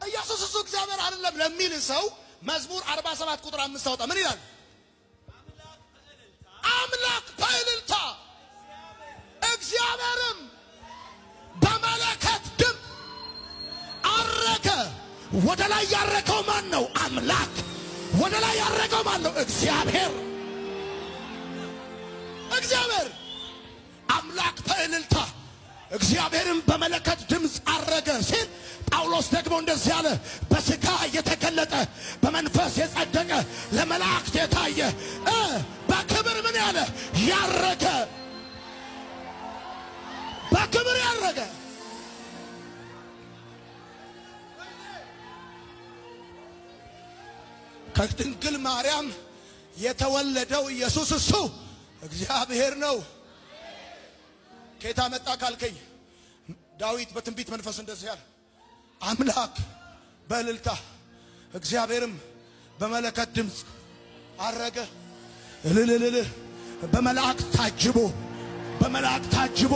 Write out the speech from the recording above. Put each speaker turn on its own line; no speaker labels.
ኢየሱስ እሱ እግዚአብሔር አይደለም ለሚል ሰው መዝሙር 47 ቁጥር 5 አውጣ ምን ይላል? አምላክ በእልልታ እግዚአብሔርም በመለከት ድምፅ አረገ። ወደ ላይ ያረገው ማን ነው? አምላክ። ወደ ላይ ያረገው ማን ነው? እግዚአብሔር። እግዚአብሔር አምላክ በእልልታ እግዚአብሔርም በመለከት ድምፅ አረገ ሲል ጳውሎስ ደግሞ እንደዚህ ያለ በሥጋ የተገለጠ በመንፈስ የጸደቀ ለመላእክት የታየ በክብር ምን ያለ ያረገ በክብር ያረገ ከድንግል ማርያም የተወለደው ኢየሱስ እሱ እግዚአብሔር ነው። ከየት መጣ ካልከኝ ዳዊት በትንቢት መንፈስ እንደዚህ ያለ አምላክ በእልልታ እግዚአብሔርም በመለከት ድምፅ አረገ። እልልልል በመላእክት ታጅቦ